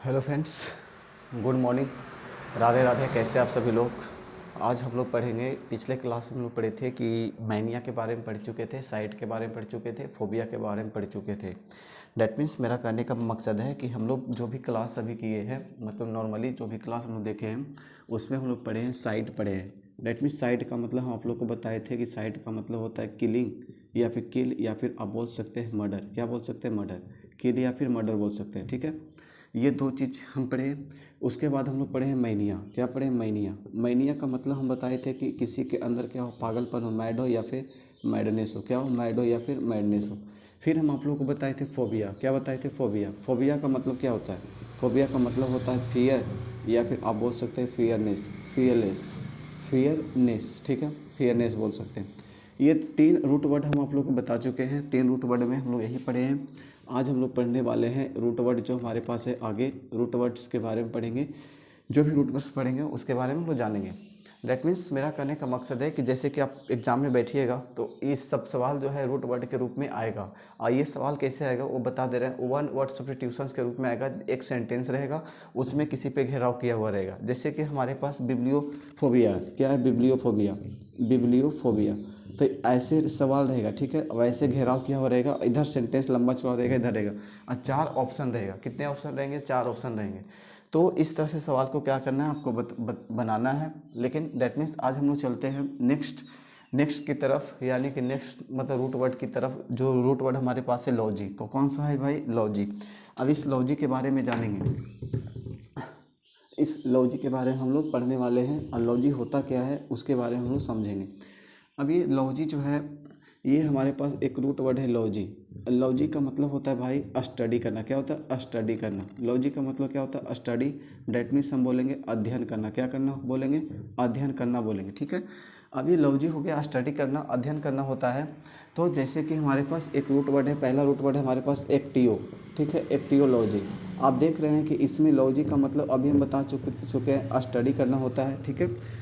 Hello friends, good morning, Radhe Radhe. कैसे आप सभी लोग। आज हम लोग पढ़ेंगे, पिछले क्लास में हम लोग पढ़े थे कि मैनिया के बारे में पढ़ चुके थे, साइट के बारे में पढ़ चुके थे, फोबिया के बारे में पढ़ चुके थे। डैट मीन्स मेरा कहने का मकसद है कि हम लोग जो भी क्लास अभी किए हैं, मतलब नॉर्मली जो भी क्लास हम लोग देखे हैं उसमें हम लोग पढ़े हैं, साइट पढ़े हैं। डैट मीन्स साइट का मतलब हम आप लोग को बताए थे कि साइट का मतलब होता है किलिंग या फिर किल, या फिर आप बोल सकते हैं मर्डर। क्या बोल सकते हैं? मर्डर। किल या फिर मर्डर बोल सकते हैं, ठीक है। ये दो चीज़ हम पढ़े। उसके बाद हम लोग पढ़े हैं मैनिया। क्या पढ़े? मैनिया। मैनिया का मतलब हम बताए थे कि किसी के अंदर क्या हो, पागलपन हो, मैड हो या फिर मैडनेस हो। क्या हो? मैड हो या फिर मैडनेस हो। फिर हम आप लोगों को बताए थे फोबिया। क्या बताए थे? फोबिया। फोबिया का मतलब क्या होता है? फोबिया का मतलब होता है फियर, या फिर आप बोल सकते हैं फियरनेस, फियरलेस, फियरनेस, ठीक है, फियरनेस बोल सकते हैं। ये तीन रूट वर्ड हम आप लोग को बता चुके हैं। तीन रूट वर्ड में हम लोग यही पढ़े हैं। आज हम लोग पढ़ने वाले हैं रूट वर्ड जो हमारे पास है। आगे रूट वर्ड्स के बारे में पढ़ेंगे। जो भी रूट वर्ड्स पढ़ेंगे उसके बारे में हम लोग जानेंगे। डैट मीन्स मेरा कहने का मकसद है कि जैसे कि आप एग्जाम में बैठिएगा तो ये सब सवाल जो है रूट वर्ड के रूप में आएगा। और ये सवाल कैसे आएगा वो बता दे रहे हैं। वन वर्ड सब्स्टिट्यूशंस के रूप में आएगा। एक सेंटेंस रहेगा, उसमें किसी पे घेराव किया हुआ रहेगा। जैसे कि हमारे पास बिब्लियोफोबिया। क्या है? बिब्लियोफोबिया। बिब्लियोफोबिया। तो ऐसे सवाल रहेगा, ठीक है। वैसे घेराव किया हुआ रहेगा, इधर सेंटेंस लंबा चौड़ा रहेगा, इधर रहेगा, और चार ऑप्शन रहेगा। कितने ऑप्शन रहेंगे? चार ऑप्शन रहेंगे। तो इस तरह से सवाल को क्या करना है आपको बनाना है। लेकिन डैट मीन्स आज हम लोग चलते हैं नेक्स्ट की तरफ, यानी कि नेक्स्ट मतलब रूट वर्ड की तरफ। जो रूट वर्ड हमारे पास है लॉजी। तो कौन सा है भाई? लॉजी। अब इस लॉजी के बारे में जानेंगे। इस लॉजी के बारे में हम लोग पढ़ने वाले हैं, और लॉजी होता क्या है उसके बारे में हम लोग समझेंगे। अब ये लॉजी जो है, ये हमारे पास एक रूट वर्ड है लॉजी। लॉजी का मतलब होता है भाई स्टडी करना। क्या होता है? स्टडी करना। लॉजी का मतलब क्या होता है? स्टडी। डैट मीन्स हम बोलेंगे अध्ययन करना। क्या करना बोलेंगे? अध्ययन करना बोलेंगे, ठीक है। अब ये लॉजी हो गया, स्टडी करना, अध्ययन करना होता है। तो जैसे कि हमारे पास एक रूट वर्ड है, पहला रूट वर्ड है हमारे पास एक्टियो, ठीक है, एक्टियोलॉजी। आप देख रहे हैं कि इसमें लॉजी का मतलब अभी हम बता चुके हैं, स्टडी करना होता है, ठीक है।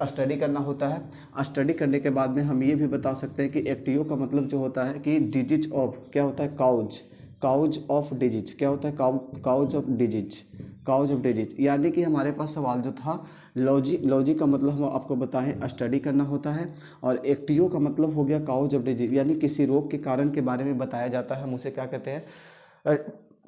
स्टडी करना होता है। स्टडी करने के बाद में हम ये भी बता सकते हैं कि एक्टियो का मतलब जो होता है कि डिजिज ऑफ, क्या होता है? काउज। Cause of disease. क्या होता है? Cause of disease. Cause of disease. यानी कि हमारे पास सवाल जो था लॉजी का मतलब हम आपको बताएं स्टडी करना होता है, और एक्टियो का मतलब हो गया काउज ऑफ डिजीज, यानी किसी रोग के कारण के बारे में बताया जाता है। हम उसे क्या कहते हैं?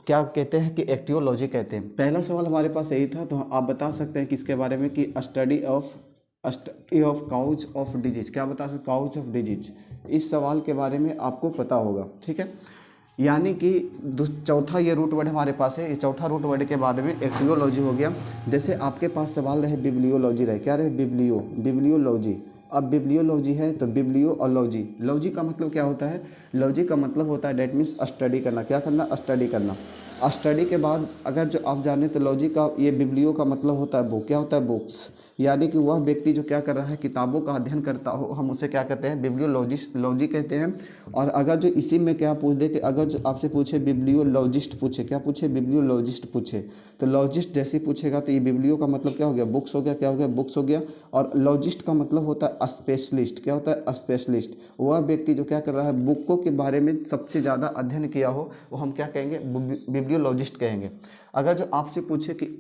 क्या कहते हैं? कि एक्टियोलॉजी कहते हैं। पहला सवाल हमारे पास यही था। तो आप बता सकते हैं किसके बारे में? कि study of cause of disease. क्या बता सकते? Cause of disease. इस सवाल के बारे में आपको पता होगा, ठीक है। यानी कि चौथा ये रूट वर्ड हमारे पास है। इस चौथा रूट वर्ड के बाद में एक्टियोलॉजी हो गया। जैसे आपके पास सवाल रहे बिब्लियोलॉजी रहे। क्या रहे? बिब्लियोलॉजी। अब बिब्लियोलॉजी है तो बिब्लियो और लॉजी। लॉजी का मतलब क्या होता है? लॉजी का मतलब होता है डेट मीन्स स्टडी करना। क्या करना? स्टडी करना। स्टडी के बाद अगर जो आप जाने तो लॉजी का, ये बिब्लियो का मतलब होता है बुक। क्या होता है? बुक्स। यानी कि वह व्यक्ति जो क्या कर रहा है, किताबों का अध्ययन करता हो, हम उसे क्या कहते हैं? बिब्लियोलॉजिस्ट, लॉजी कहते हैं। और अगर जो इसी में क्या पूछ दे कि अगर जो आपसे पूछे बिब्लियोलॉजिस्ट पूछे, क्या पूछे? बिब्लियोलॉजिस्ट पूछे, तो लॉजिस्ट जैसे पूछेगा तो ये बिब्लियो का मतलब क्या हो गया? बुक्स हो गया। क्या हो गया? बुक्स हो गया। और लॉजिस्ट का मतलब होता है स्पेशलिस्ट। क्या होता है? स्पेशलिस्ट। वह व्यक्ति जो क्या कर रहा है, बुकों के बारे में सबसे ज़्यादा अध्ययन किया हो, वो हम क्या कहेंगे? बिब्लियोलॉजिस्ट कहेंगे। अगर जो आपसे पूछे कि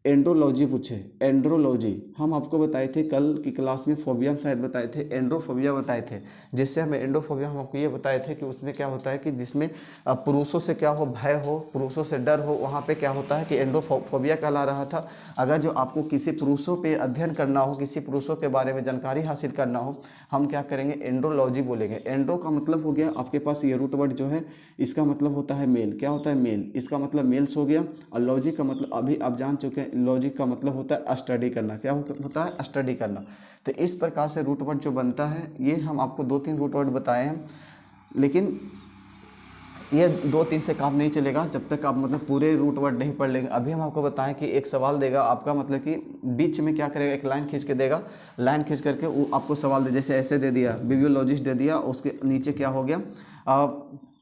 एंड्रोलॉजी पूछे, एंड्रोलॉजी, हम आपको बताए थे कल की क्लास में फोबिया शायद बताए थे, एंड्रोफोबिया बताए थे। जिससे हमें एंड्रोफोबिया, हम आपको ये बताए थे कि उसमें क्या होता है कि जिसमें पुरुषों से क्या हो, भय हो, पुरुषों से डर हो, वहाँ पे क्या होता है कि एंड्रोफोबिया कहला रहा था। अगर जो आपको किसी पुरुषों पे अध्ययन करना हो, किसी पुरुषों के बारे में जानकारी हासिल करना हो, हम क्या करेंगे? एंड्रोलॉजी बोलेंगे। एंड्रो का मतलब हो गया आपके पास ये रूट वर्ड जो है, इसका मतलब होता है मेल। क्या होता है? मेल। इसका मतलब मेल्स हो गया। और लॉजिक का मतलब अभी आप जान चुके हैं, लॉजिक का मतलब होता है स्टडी करना। क्या होता है? स्टडी करना। तो इस प्रकार से रूट वर्ड जो बनता है, ये हम आपको 2-3 रूट वर्ड बताए हैं। लेकिन ये 2-3 से काम नहीं चलेगा जब तक आप मतलब पूरे रूट वर्ड नहीं पढ़ लेंगे। अभी हम आपको बताएं कि एक सवाल देगा आपका, मतलब कि बीच में क्या करेगा, एक लाइन खींच के देगा। लाइन खींच करके वो आपको सवाल दे, जैसे ऐसे दे दिया, बिब्लियोलॉजिस्ट दे दिया, उसके नीचे क्या हो गया,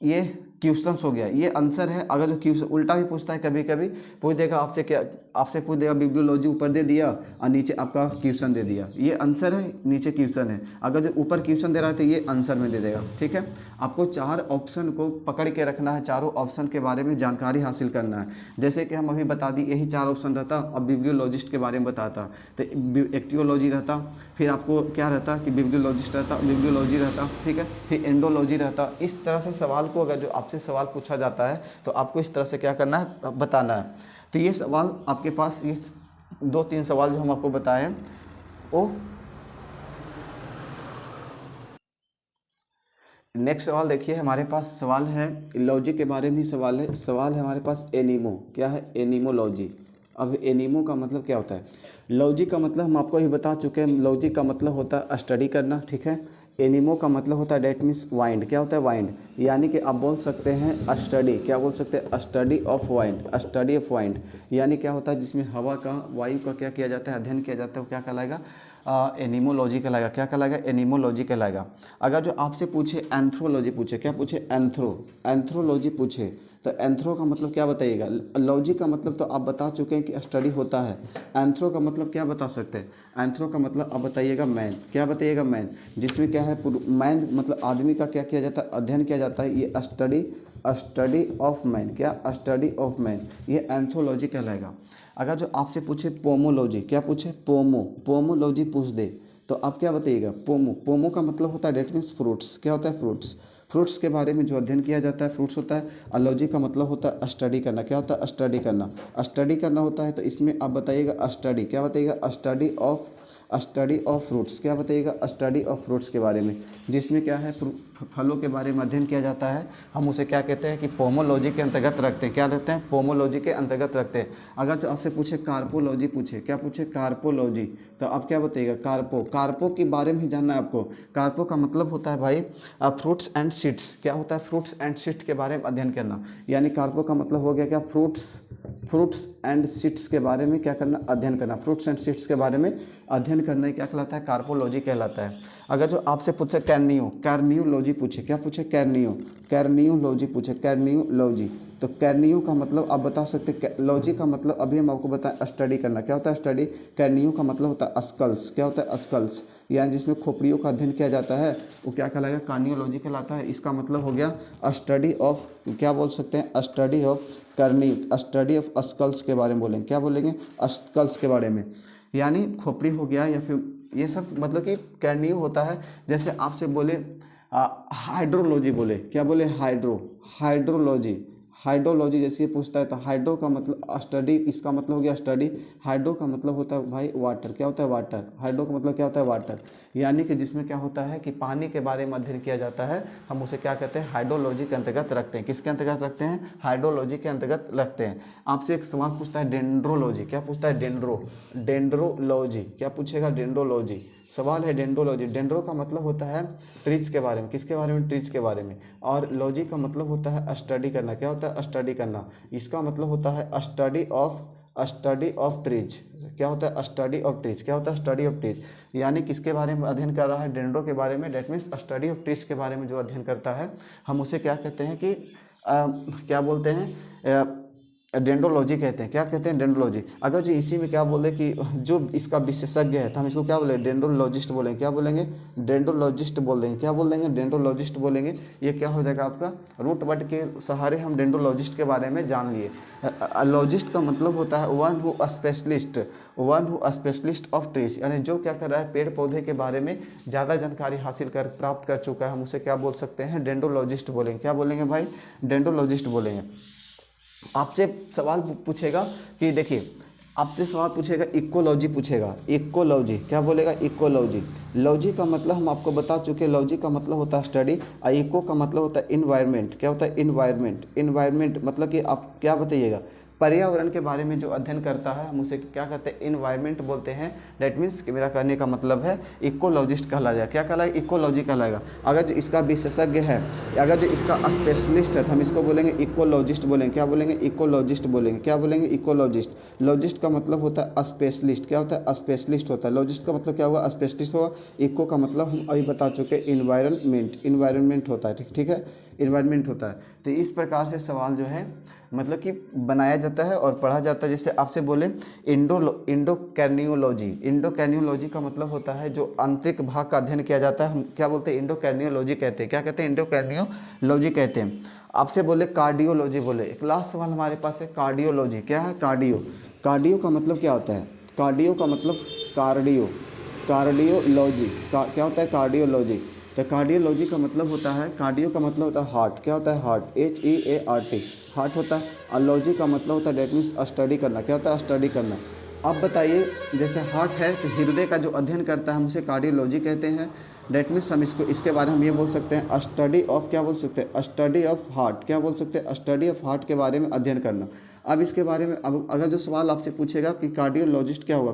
ये क्वेश्चंस हो गया, ये आंसर है। अगर जो क्वेश्चन उल्टा भी पूछता है, कभी कभी पूछ देगा आपसे, क्या आपसे पूछ देगा बिब्लियोलॉजी ऊपर दे दिया और नीचे आपका क्वेश्चन दे दिया, ये आंसर है, नीचे क्वेश्चन है। अगर जो ऊपर क्वेश्चन दे रहा है तो ये आंसर में दे देगा, ठीक है। आपको 4 ऑप्शन को पकड़ के रखना है, चारों ऑप्शन के बारे में जानकारी हासिल करना है। जैसे कि हम अभी बता दी, यही 4 ऑप्शन रहता, अब बिब्लियोलॉजिस्ट के बारे में बताता तो एक्टियोलॉजी रहता, फिर आपको क्या रहता कि बिब्लियोलॉजिस्ट रहता, बिब्लियोलॉजी रहता, ठीक है, फिर एंडोलॉजी रहता। इस तरह से सवाल को अगर जो आपसे सवाल पूछा जाता है तो आपको इस तरह से क्या करना है, बताना है। तो ये सवाल आपके पास, ये 2-3 सवाल जो हम आपको बताए हैं वो। नेक्स्ट सवाल देखिए, हमारे पास सवाल है लॉजी के बारे में ही सवाल है। सवाल है हमारे पास एनीमो, क्या है, एनीमोलॉजी। अब एनीमो का मतलब क्या होता है? लॉजी का मतलब हम आपको ही बता चुके हैं, लॉजी का मतलब होता है स्टडी करना, ठीक है। एनीमो का मतलब होता है डेट मीन्स वाइंड, क्या होता है, वाइंड। यानी कि आप बोल सकते हैं स्टडी, क्या बोल सकते हैं, study of wind, study of wind. यानी क्या होता है, जिसमें हवा का, वायु का क्या किया जाता है, अध्ययन किया जाता है, वो क्या कहलाएगा, एनीमोलॉजी कहलाएगा। क्या कहलाएगा, एनीमोलॉजी कहलाएगा। अगर जो आपसे पूछे एंथ्रोलॉजी पूछे, क्या पूछे, एंथ्रोलॉजी पूछे तो एंथ्रो का मतलब क्या बताइएगा। लॉजी का मतलब तो आप बता चुके हैं कि स्टडी होता है। एंथ्रो का मतलब क्या बता सकते हैं, एंथ्रो का मतलब आप बताइएगा मैन, क्या बताइएगा, मैन। जिसमें क्या है, मैन मतलब आदमी का क्या किया जाता है, अध्ययन किया जाता है, ये स्टडी ऑफ मैन, क्या, स्टडी ऑफ मैन, ये एंथ्रोलॉजी कहलाएगा। अगर जो आपसे पूछे पोमोलॉजी, क्या पूछे, पोमोलॉजी पूछ दे तो आप क्या बताइएगा, पोमो का मतलब होता है डेट मीन्स फ्रूट्स, क्या होता है, फ्रूट्स के बारे में जो अध्ययन किया जाता है, फ्रूट्स होता है। अलॉजी का मतलब होता है स्टडी करना, क्या होता है, स्टडी करना होता है। तो इसमें आप बताइएगा स्टडी, क्या बताइएगा, स्टडी ऑफ फ्रूट्स, क्या बताइएगा, स्टडी ऑफ फ्रूट्स के बारे में, जिसमें क्या है, फलों के बारे में अध्ययन किया जाता है। हम उसे क्या कहते हैं कि पोमोलॉजी के अंतर्गत रखते हैं, क्या रहते हैं, पोमोलॉजी के अंतर्गत रखते हैं। अगर आपसे पूछे कार्पोलॉजी पूछे, क्या पूछे, कार्पोलॉजी, तो आप क्या बताइएगा, कार्पो के बारे में ही जानना है आपको। कार्पो का मतलब होता है भाई फ्रूट्स एंड सीड्स, क्या होता है, फ्रूट्स एंड सीड्स के बारे में अध्ययन करना। यानी कार्पो का मतलब हो गया क्या, फ्रूट्स एंड सीड्स के बारे में क्या करना, अध्ययन करना। फ्रूट्स एंड सीड्स के बारे में अध्ययन करना क्या कहलाता है, कार्पोलॉजी कहलाता है। अगर जो आपसे पूछे कैर्नियोलॉजी पूछे, क्या पूछे, कैर्नियोलॉजी पूछे, कैर्नियोलॉजी, तो कैर्नियो का मतलब आप बता सकते हैं, लॉजी का मतलब अभी हम आपको बताएं स्टडी करना, क्या होता है, स्टडी। कैर्नियो का मतलब होता है स्कल्स, क्या होता है, स्कल्स, यानी जिसमें खोपड़ियों का अध्ययन किया जाता है वो क्या कहलाएगा, कार्नियोलॉजी कहलाता है। इसका मतलब हो गया स्टडी ऑफ, क्या बोल सकते हैं, study of cranio, study of skulls के बारे में बोलेंगे, क्या बोलेंगे, स्कल्स के बारे में, यानी खोपड़ी हो गया, या फिर ये सब मतलब कि कर्नियो होता है। जैसे आपसे बोले हाइड्रोलॉजी बोले, क्या बोले, हाइड्रोलॉजी जैसे ये पूछता है तो हाइड्रो का मतलब स्टडी, इसका मतलब हो गया स्टडी। हाइड्रो का मतलब होता है भाई वाटर, क्या होता है, वाटर। हाइड्रो का मतलब क्या होता है, वाटर, यानी कि जिसमें क्या होता है कि पानी के बारे में अध्ययन किया जाता है, हम उसे क्या कहते हैं, हाइड्रोलॉजी के अंतर्गत रखते हैं। किसके अंतर्गत रखते हैं, हाइड्रोलॉजी के अंतर्गत रखते हैं। आपसे एक सवाल पूछता है डेंड्रोलॉजी, क्या पूछता है, डेंड्रोलॉजी, क्या पूछेगा, डेंड्रोलॉजी। सवाल है डेंड्रोलॉजी। डेंड्रो का मतलब होता है ट्रीज के बारे में, किसके बारे में, ट्रीज के बारे में। और लॉजी का मतलब होता है स्टडी करना, क्या होता है, स्टडी करना। इसका मतलब होता है स्टडी ऑफ ट्रीज, क्या होता है, स्टडी ऑफ ट्रीज, क्या होता है, स्टडी ऑफ ट्रीज। यानी किसके बारे में अध्ययन कर रहा है, डेंड्रो के बारे में, that means study of trees के बारे में जो अध्ययन करता है, हम उसे क्या कहते हैं कि क्या बोलते हैं, डेंड्रोलॉजी कहते हैं। क्या कहते हैं, डेंड्रोलॉजी। अगर जो इसी में क्या बोले कि जो इसका विशेषज्ञ है तो हम इसको क्या बोलेंगे, डेंड्रोलॉजिस्ट बोलेंगे, क्या बोलेंगे, डेंड्रोलॉजिस्ट बोल देंगे, क्या बोल देंगे, डेंड्रोलॉजिस्ट बोलेंगे। ये क्या हो जाएगा आपका, रूट वर्ड के सहारे हम डेंड्रोलॉजिस्ट के बारे में जान लिए। लॉजिस्ट का मतलब होता है one who specialist of trees, यानी जो क्या कर रहा है, पेड़ पौधे के बारे में ज़्यादा जानकारी हासिल कर प्राप्त कर चुका है, हम उसे क्या बोल सकते हैं, डेंड्रोलॉजिस्ट बोलेंगे। क्या बोलेंगे भाई, डेंड्रोलॉजिस्ट बोलेंगे। आपसे सवाल पूछेगा कि देखिए, आपसे सवाल पूछेगा इकोलॉजी पूछेगा, इकोलॉजी, क्या बोलेगा, इकोलॉजी। लॉजी का मतलब हम आपको बता चुके, लॉजी का मतलब होता है स्टडी, और इको का मतलब होता है इन्वायरमेंट, क्या होता है, इन्वायरमेंट मतलब कि आप क्या बताइएगा, पर्यावरण के बारे में जो अध्ययन करता है हम उसे क्या कहते हैं, इन्वायरमेंट बोलते हैं। डेट मीन्स कि मेरा कहने का मतलब है इकोलॉजिस्ट कहलाएगा। क्या कहलाएगा, इकोलॉजी कहलाएगा। अगर जो इसका विशेषज्ञ है, अगर जो इसका स्पेशलिस्ट है तो हम इसको बोलेंगे इकोलॉजिस्ट बोलेंगे। क्या बोलेंगे, इकोलॉजिस्ट बोलेंगे। क्या बोलेंगे, इकोलॉजिस्ट। लॉजिस्ट का मतलब होता है स्पेशलिस्ट। क्या होता है, स्पेशलिस्ट होता है। लॉजिस्ट का मतलब क्या हुआ, स्पेशलिस्ट हुआ। इको का मतलब हम अभी बता चुके इन्वायरमेंट, इन्वायरमेंट होता है। ठीक है, इन्वायरमेंट होता है। तो इस प्रकार से सवाल जो है मतलब कि बनाया जाता है और पढ़ा जाता है। जैसे आपसे बोले इंडोकैर्नियोलॉजी। इंडोकैर्नियोलॉजी का मतलब होता है जो आंतरिक भाग का अध्ययन किया जाता है, हम क्या बोलते हैं, इंडोकैर्नियोलॉजी कहते हैं। क्या कहते हैं, इंडोकैर्नियोलॉजी कहते हैं। आपसे बोले कार्डियोलॉजी, बोले एक लास्ट सवाल हमारे पास है कार्डियोलॉजी। क्या है, कार्डियो। कार्डियो का मतलब क्या होता है, कार्डियो का मतलब कार्डियो, कार्डियोलॉजी क्या होता है, कार्डियोलॉजी। तो कार्डियोलॉजी का मतलब होता है, कार्डियो का मतलब होता है हार्ट। क्या होता है, हार्ट, HEART, हार्ट होता है। और लॉजी का मतलब होता है डेट मीन्स स्टडी करना। क्या होता है, स्टडी करना। अब बताइए, जैसे हार्ट है तो हृदय का जो अध्ययन करता है हम उसे कार्डियोलॉजी कहते हैं। डेट मीन्स हम इसको, इसके बारे में हम ये बोल सकते हैं स्टडी ऑफ, क्या बोल सकते हैं, स्टडी ऑफ हार्ट। क्या बोल सकते हैं, स्टडी ऑफ हार्ट के बारे में अध्ययन करना। अब इसके बारे में, अब अगर जो सवाल आपसे पूछेगा कि कार्डियोलॉजिस्ट क्या होगा,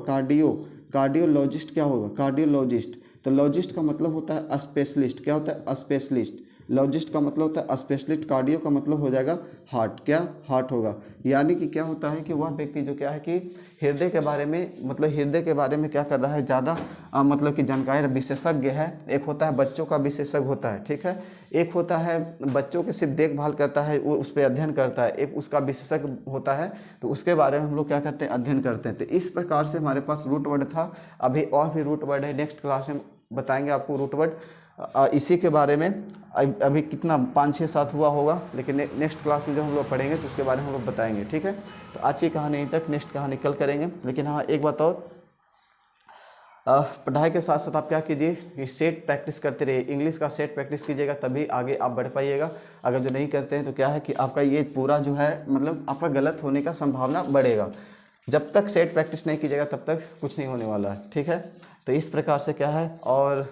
कार्डियोलॉजिस्ट क्या होगा, कार्डियोलॉजिस्ट। तो लॉजिस्ट का मतलब होता है स्पेशलिस्ट। क्या होता है, स्पेशलिस्ट। लॉजिस्ट का मतलब होता है स्पेशलिस्ट। कार्डियो का मतलब हो जाएगा हार्ट। क्या, हार्ट होगा। यानी कि क्या होता है कि वह व्यक्ति जो क्या है कि हृदय के बारे में, मतलब हृदय के बारे में क्या कर रहा है, ज़्यादा मतलब कि जानकारी, विशेषज्ञ है। एक होता है बच्चों का विशेषज्ञ होता है, ठीक है। एक होता है बच्चों की सिर्फ देखभाल करता है, वो उस पर अध्ययन करता है। एक उसका विशेषज्ञ होता है, तो उसके बारे में हम लोग क्या करते हैं, अध्ययन करते हैं। तो इस प्रकार से हमारे पास रूट वर्ड था। अभी और भी रूट वर्ड है, नेक्स्ट क्लास में बताएंगे आपको रूट वर्ड इसी के बारे में। अभी कितना 5, 6, 7 हुआ होगा, लेकिन नेक्स्ट क्लास में जब हम लोग पढ़ेंगे तो उसके बारे में हम लोग बताएंगे, ठीक है। तो आज की कहानी यहीं तक, नेक्स्ट कहानी कल करेंगे। लेकिन हाँ, एक बात और, पढ़ाई के साथ साथ आप क्या कीजिए कि सेट प्रैक्टिस करते रहिए। इंग्लिश का सेट प्रैक्टिस कीजिएगा तभी आगे आप बढ़ पाइएगा। अगर जो नहीं करते हैं तो क्या है कि आपका ये पूरा जो है मतलब आपका गलत होने का संभावना बढ़ेगा। जब तक सेट प्रैक्टिस नहीं कीजिएगा तब तक कुछ नहीं होने वाला है, ठीक है। तो इस प्रकार से क्या है, और